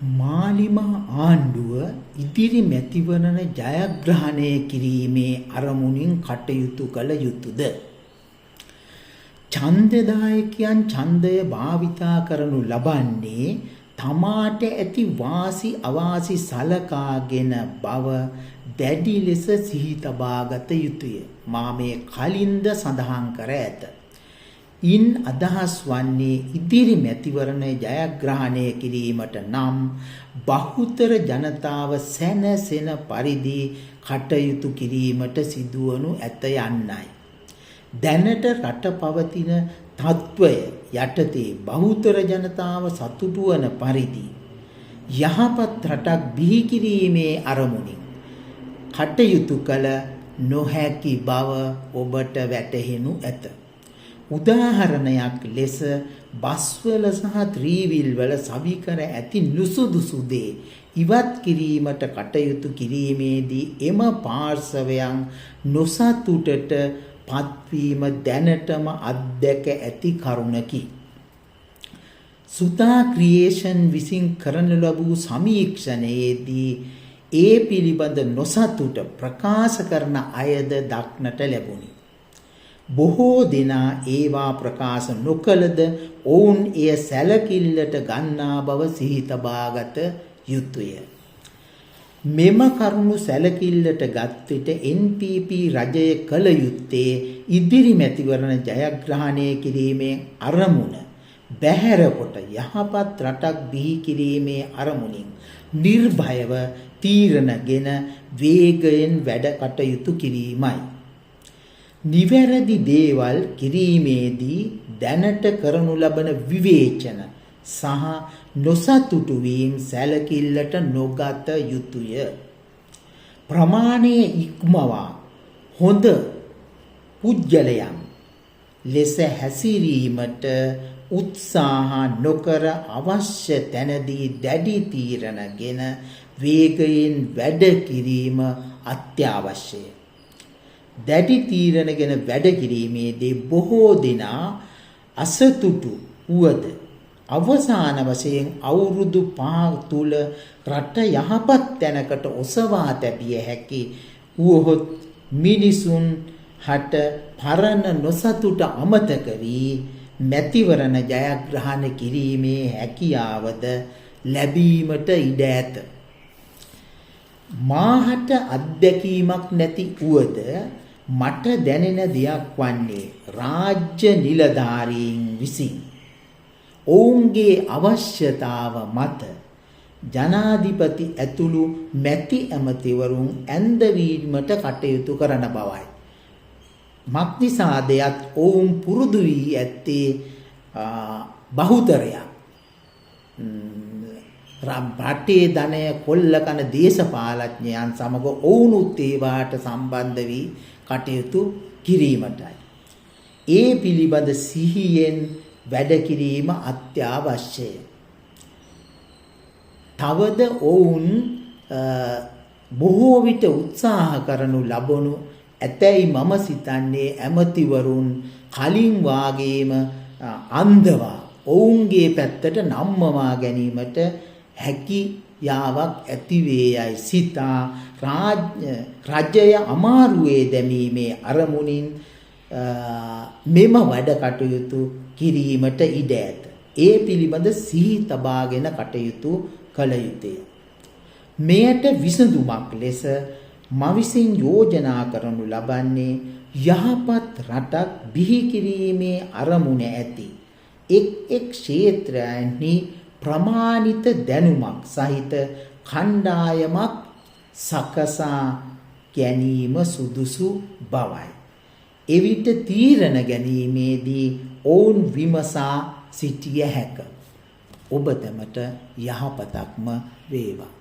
මාලිමා ආණ්ඩුව ඉදිරි මැතිවරණ ජයග්‍රහණය කිරීමේ අරමුණින් කටයුතු කළ යුතුද? ඡන්දදායකයන් ඡන්දය භාවිතා කරනු ලබන්නේ තමාට ඇති වාසි අවාසි සලකාගෙන බව දැඩි ලෙස සිහි තබාගත යුතුය. මා මේ කලින්ද සඳහන් කර ඇත. ඉන් අදහස් වන්නේ ඉදිරි මැතිවරණ ජයග්‍රහණය කිරීමට නම් බහුතර ජනතාව සැනසෙන පරිදි කටයුතු කිරීමට සිදුවනු ඇත යන්නයි. දැනට රට පවතින තත්ත්වය යටතේ බහුතර ජනතාව සතුටු වන පරිදි යහපත් රටක් බිහි කිරීමේ අරමුණින් කටයුතු කළ නොහැකි බව ඔබට වැටහෙනු ඇත. උදාහරණයක් ලෙස බස්වල සහ ත්‍රිවිල් වල සවිකර ඇති නුසුදුසු දේ ඉවත් කිරීමට කටයුතු කිරීමේදී එම පාර්ශවයන් නොසතුටට පත්වීම දැනටම අත්දැක ඇති කරුණකි. සුතා ක්‍රියේෂන් විසින් කරනු ලබූ සමීක්ෂණයේදී ඒ පිළිබඳ නොසතුට ප්‍රකාශ කරන අයද දක්නට ලැබුණි. බොහෝ දෙනා ඒවා ප්‍රකාශ නොකළද ඔවුන් එය සැලකිල්ලට ගන්නා බව සිහි තබාගත යුතුය. මෙම කරුණු සැලකිල්ලට ගත් විට NPP රජය කළ යුත්තේ ඉදිරි මැතිවරණ ජයග්‍රහණය කිරීමේ අරමුණ බැහැර කොට යහපත් රටක් බිහි කිරීමේ අරමුණින් නිර්භයව තීරණගෙන වේගයෙන් වැඩ කටයුතු කිරීමයි. නිවැරදි දේවල් කිරීමේදී දැනට කරනු ලබන විවේචන සහ නොසතුටු වීම සැලකිල්ලට නොගත යුතුය. ප්‍රමාණයේ ඉක්මවා හොඳ පුජ්‍යලයන් ලෙස හැසිරීමට උත්සාහ නොකර අවශ්‍ය තැනදී දැඩි තීරණගෙන වේගයෙන් වැඩ කිරීම අත්‍යවශ්‍යය. දැඩි තීරණගෙන වැඩ කිරීමේදී බොහෝ දෙනා අසතුටු වුවද අවසාන වශයෙන් අවුරුදු 5 තුල රට යහපත් තැනකට ඔසවා තැබිය හැකි වුවහොත් මිනිසුන් හට පරණ නොසතුට අමතක වී මැතිවරණ ජයග්‍රහණය කිරීමේ හැකියාවද ලැබීමට ඉඩ ඇත. මාහට අත්දැකීමක් නැති වුවද මට දැනෙන දෙයක් වන්නේ රාජ්‍ය නිලධාරීන් විසින් ඔවුන්ගේ අවශ්‍යතාව මත ජනාධිපති ඇතුළු මැති ඇමතිවරුන් ඇන්දවීමට කටයුතු කරන බවයි. මක්නිසාදයත් ඔවුන් පුරුදු වී ඇත්තේ බහුතරයක් රටේ ධනය කොල්ල කන දේශපාලඥයන් සමග ඔවුනුත් ඒවාට සම්බන්ධ වී කටයුතු කිරීමටයි. ඒ පිළිබඳ සිහියෙන් වැඩ කිරීම අත්‍යවශ්‍යය. තවද ඔවුන් බොහෝ විට උත්සාහ කරනු ලබනු ඇතැයි මම සිතන්නේ ඇමතිවරුන් කලින් වාගේම අන්දවා ඔවුන්ගේ පැත්තට නම්මවා ගැනීමට හැකියාවක් ඇතිවේයයි සිතා රජය අමාරුවේ දැමීමේ අරමුණින් මෙම වැඩ කටයුතු කිරීමට ඉඩ ඇත. ඒ පිළිබඳ සිහි තබාගෙන කටයුතු කළ යුතුය. මෙයට විසඳුමක් ලෙස මවිසින් යෝජනා කරනු ලබන්නේ යහපත් රටක් බිහි කිරීමේ අරමුණ ඇති එක් ක්ෂේත්‍රයන්හි ප්‍රමාණිත දැනුමක් සහිත කණ්ඩායමක් සකසා ගැනීම සුදුසු බවයි. එවිට තීරණ ගැනීමේදී ඔවුන් විමසා සිටිය හැක. ඔබ තැමට යහපතක්ම වේවා.